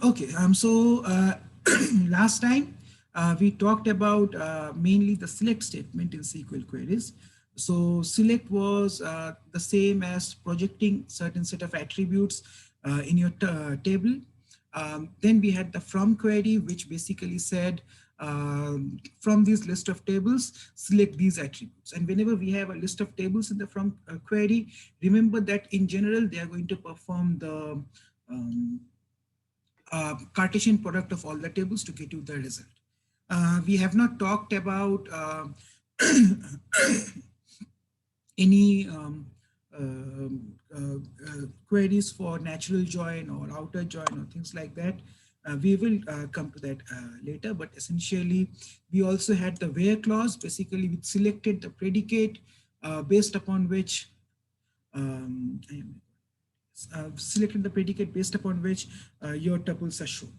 Okay, last time we talked about mainly the select statement in SQL queries. So select was the same as projecting certain set of attributes in your table. Then we had the from query, which basically said from this list of tables, select these attributes. And whenever we have a list of tables in the from query, remember that in general, they are going to perform the Cartesian product of all the tables to get you the result. We have not talked about any queries for natural join or outer join or things like that. We will come to that later, but essentially we also had the where clause. Basically, we selected the predicate based upon which um, selected the predicate based upon which your tuples are shown.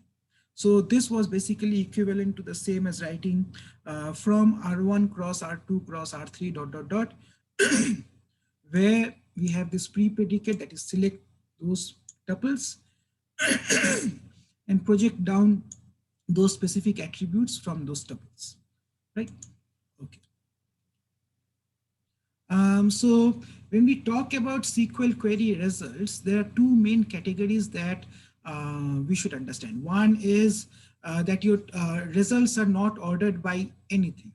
So this was basically equivalent to the same as writing from R1 cross R2 cross R3 dot dot dot, where we have this pre-predicate that is select those tuples and project down those specific attributes from those tuples, right? Okay. So when we talk about SQL query results, there are two main categories that we should understand. One is that your results are not ordered by anything.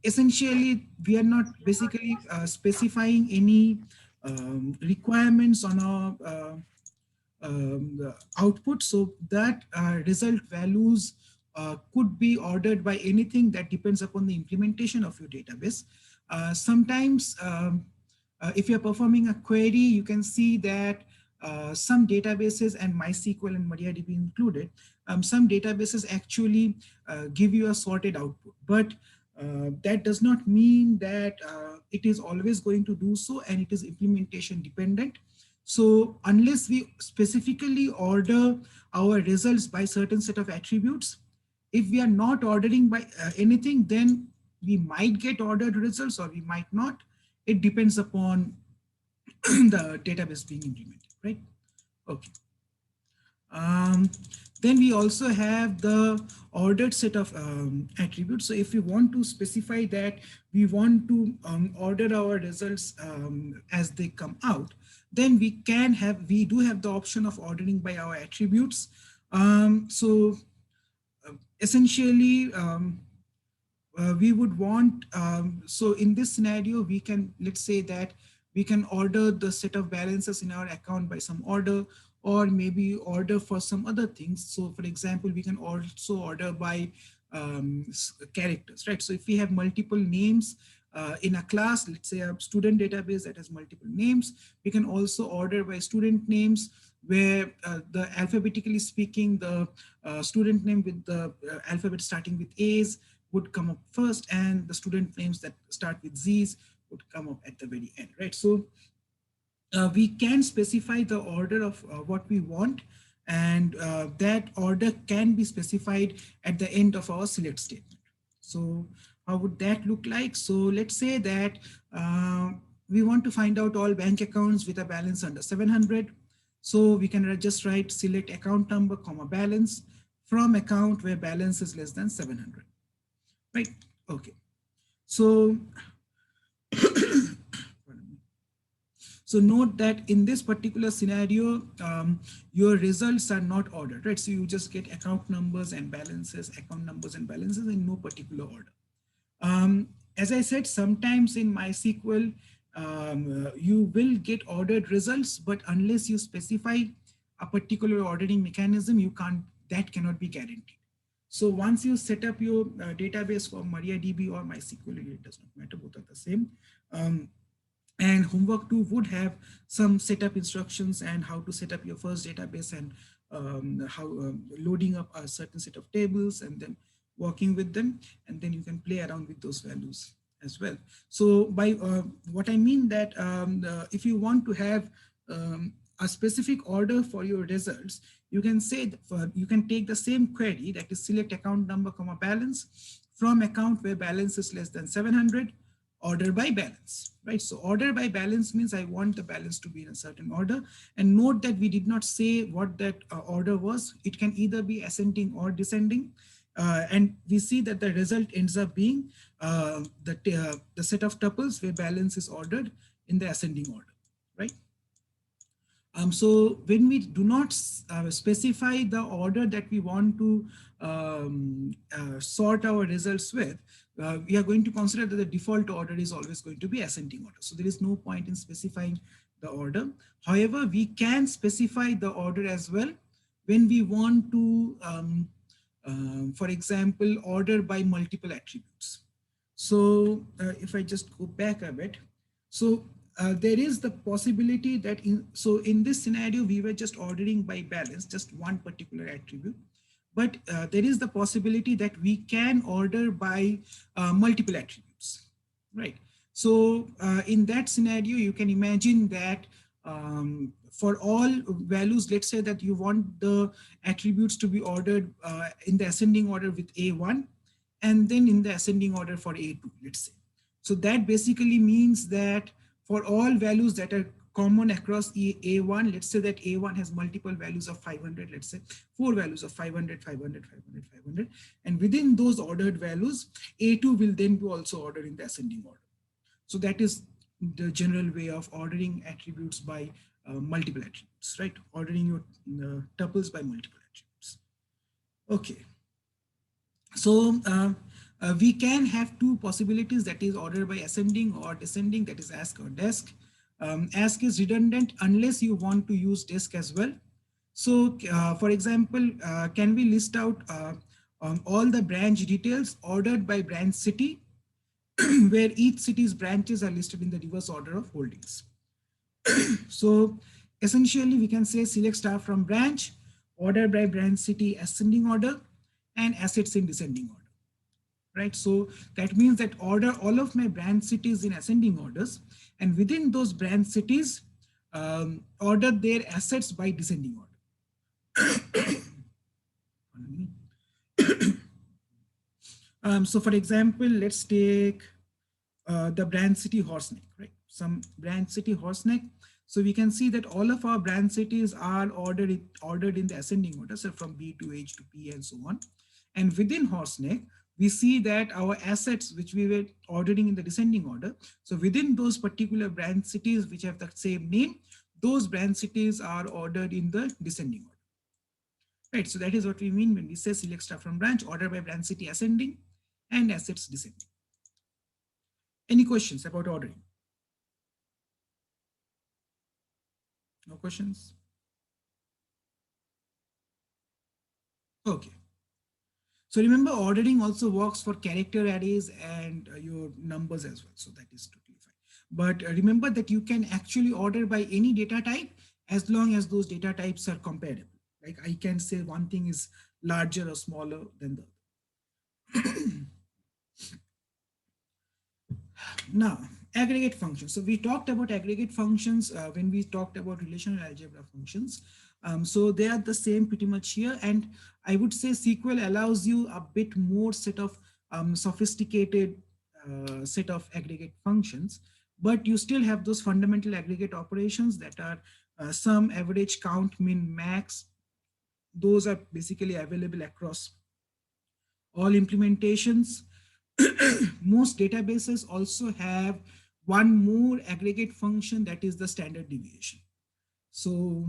Essentially, we are not basically specifying any requirements on our the output, so that result values could be ordered by anything that depends upon the implementation of your database. Sometimes if you're performing a query, you can see that some databases, and MySQL and MariaDB included, some databases actually give you a sorted output, but that does not mean that it is always going to do so, and it is implementation dependent. So unless we specifically order our results by certain set of attributes, if we are not ordering by anything, then we might get ordered results or we might not. It depends upon the database being implemented, right? Okay. Um, then we also have the ordered set of attributes. So if we want to specify that we want to order our results as they come out, then we do have the option of ordering by our attributes. Essentially, we would want, so in this scenario, we can, let's say that we can order the set of balances in our account by some order, or maybe order for some other things. So for example, we can also order by characters, right? So if we have multiple names in a class, let's say a student database that has multiple names, we can also order by student names, where the alphabetically speaking, the student name with the alphabet starting with A's would come up first, and the student names that start with Z's would come up at the very end, right? So we can specify the order of what we want, and that order can be specified at the end of our select statement. So how would that look like? So let's say that we want to find out all bank accounts with a balance under 700. So we can just write select account number, comma balance from account where balance is less than 700, right? Okay. So So note that in this particular scenario, your results are not ordered, right? So you just get account numbers and balances, account numbers and balances in no particular order. As I said, sometimes in MySQL, you will get ordered results, but unless you specify a particular ordering mechanism, that cannot be guaranteed. So once you set up your database for MariaDB or MySQL, it does not matter, both are the same. And homework 2 would have some setup instructions and how to set up your first database, and how loading up a certain set of tables and then working with them, and then you can play around with those values as well. So by what I mean that if you want to have a specific order for your results, you can say you can take the same query, that is select account number, comma balance from account where balance is less than 700, order by balance, right? So order by balance means I want the balance to be in a certain order. And note that we did not say what that order was. It can either be ascending or descending. And we see that the result ends up being the set of tuples where balance is ordered in the ascending order, right? So when we do not specify the order that we want to sort our results with, we are going to consider that the default order is always going to be ascending order. So there is no point in specifying the order. However, we can specify the order as well when we want to, for example, order by multiple attributes. So if I just go back a bit, so there is the possibility that in this scenario, we were just ordering by balance, just one particular attribute. But there is the possibility that we can order by multiple attributes, right? So in that scenario, you can imagine that for all values, let's say that you want the attributes to be ordered in the ascending order with A1, and then in the ascending order for A2, let's say. So that basically means that for all values that are common across A1, let's say that A1 has multiple values of 500, let's say 4 values of 500, 500, 500, 500. And within those ordered values, A2 will then be also ordered in the ascending order. So that is the general way of ordering attributes by multiple attributes, right? Ordering your tuples by multiple attributes. Okay. So we can have two possibilities, that is order by ascending or descending, that is ask or desk. Ask is redundant unless you want to use desk as well. So for example, can we list out all the branch details ordered by branch city where each city's branches are listed in the reverse order of holdings. So essentially we can say select star from branch, order by branch city ascending order, and assets in descending order, right? So that means that order all of my branch cities in ascending orders, and within those branch cities, order their assets by descending order. So for example, let's take the branch city Horseneck, right? Some branch city Horseneck. So we can see that all of our branch cities are ordered in the ascending order, so from B to H to P and so on. And within Horseneck, we see that our assets, which we were ordering in the descending order, so within those particular branch cities which have the same name, those branch cities are ordered in the descending order. Right, so that is what we mean when we say select star from branch, order by branch city ascending, and assets descending. Any questions about ordering? No questions? Okay. So remember, ordering also works for character arrays and your numbers as well. So that is totally fine. But remember that you can actually order by any data type as long as those data types are comparable. Like I can say one thing is larger or smaller than the other. Now, aggregate functions. So we talked about aggregate functions when we talked about relational algebra functions. So they are the same pretty much here. And I would say SQL allows you a bit more set of sophisticated set of aggregate functions, but you still have those fundamental aggregate operations that are sum, average, count, min, max. Those are basically available across all implementations. Most databases also have one more aggregate function, that is the standard deviation. So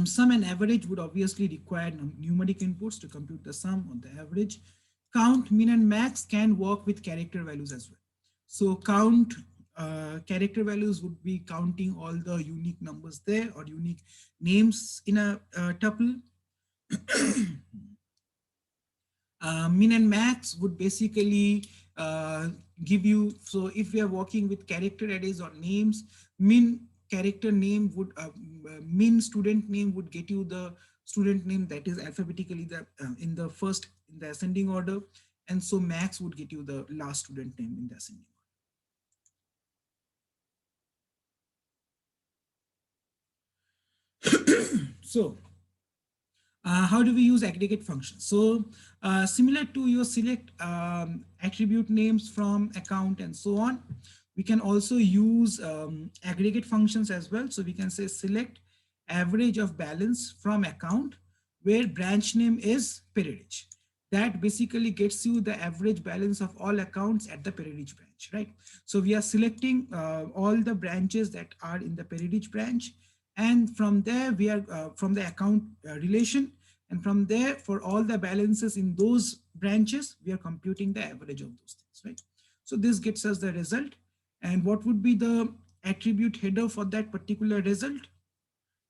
sum and average would obviously require numeric inputs to compute the sum or the average. Count, min, and max can work with character values as well. So count character values would be counting all the unique numbers there or unique names in a tuple. Min and max would basically give you, so if we are working with character arrays or names, min character name would, min student name would get you the student name that is alphabetically in the ascending order, and so max would get you the last student name in the ascending order. So How do we use aggregate functions? So similar to your select attribute names from account and so on, we can also use aggregate functions as well. So we can say select average of balance from account where branch name is Peridge. That basically gets you the average balance of all accounts at the Peridge branch, right? So we are selecting all the branches that are in the Peridge branch, and from there we are from the account relation, and from there for all the balances in those branches we are computing the average of those things, right? So this gets us the result. And what would be the attribute header for that particular result?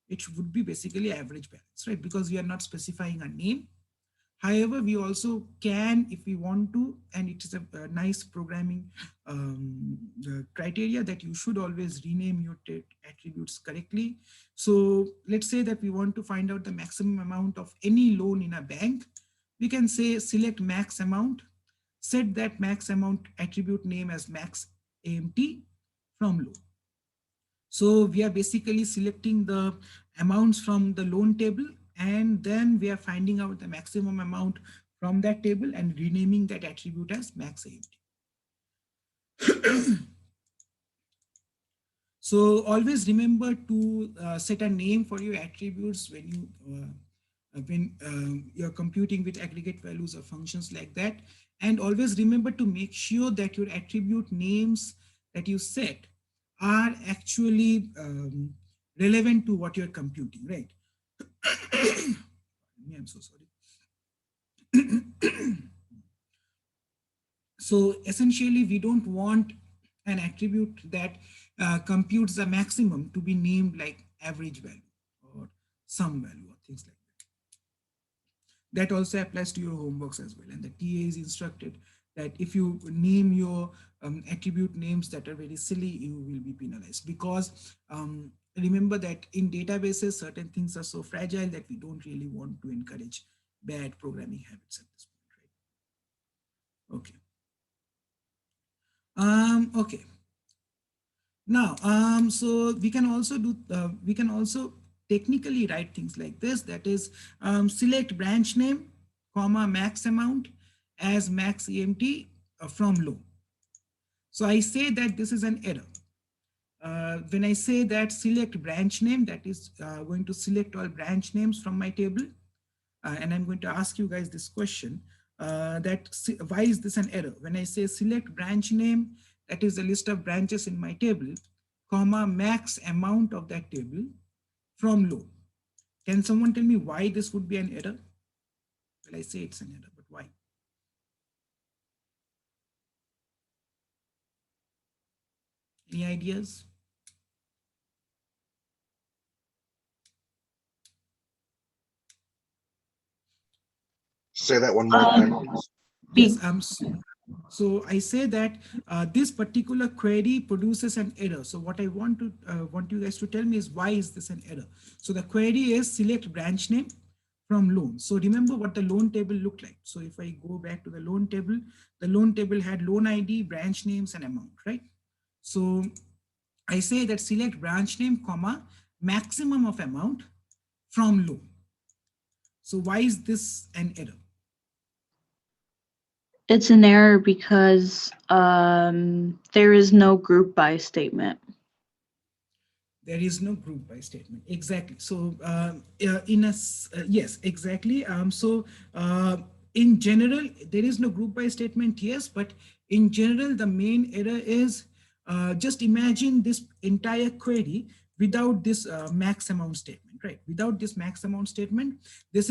It would be basically average balance, right? Because we are not specifying a name. However, we also can, if we want to, and it is a nice programming criteria that you should always rename your attributes correctly. So let's say that we want to find out the maximum amount of any loan in a bank. We can say select max amount, set that max amount attribute name as max AMT from loan. So we are basically selecting the amounts from the loan table, and then we are finding out the maximum amount from that table and renaming that attribute as max AMT. So always remember to set a name for your attributes when you're computing with aggregate values or functions like that. And always remember to make sure that your attribute names that you set are actually relevant to what you're computing, right? I'm so sorry. So essentially, we don't want an attribute that computes the maximum to be named like average value or sum value or things like that. That also applies to your homeworks as well. And the TA is instructed that if you name your attribute names that are very silly, you will be penalized, because remember that in databases, certain things are so fragile that we don't really want to encourage bad programming habits at this point, right? Okay. Okay. Now, so we can also technically write things like this. That is, select branch name, comma, max amount as max EMT from low. So I say that this is an error. When I say that select branch name, that is going to select all branch names from my table. And I'm going to ask you guys this question, why is this an error? When I say select branch name, that is the list of branches in my table, comma, max amount of that table from low. Can someone tell me why this would be an error? Well, I say it's an error, but why? Any ideas? Say that one more time, please. Yes, so I say that this particular query produces an error. So what I want you guys to tell me is, why is this an error? So the query is select branch name from loan. So remember what the loan table looked like. So if I go back to the loan table had loan ID, branch names, and amount, right? So I say that select branch name, comma, maximum of amount from loan. So why is this an error? It's an error because there is no group by statement. There is no group by statement. Exactly. So yes, exactly. In general, there is no group by statement, yes, but in general, the main error is just imagine this entire query without this max amount statement, right? Without this max amount statement, this is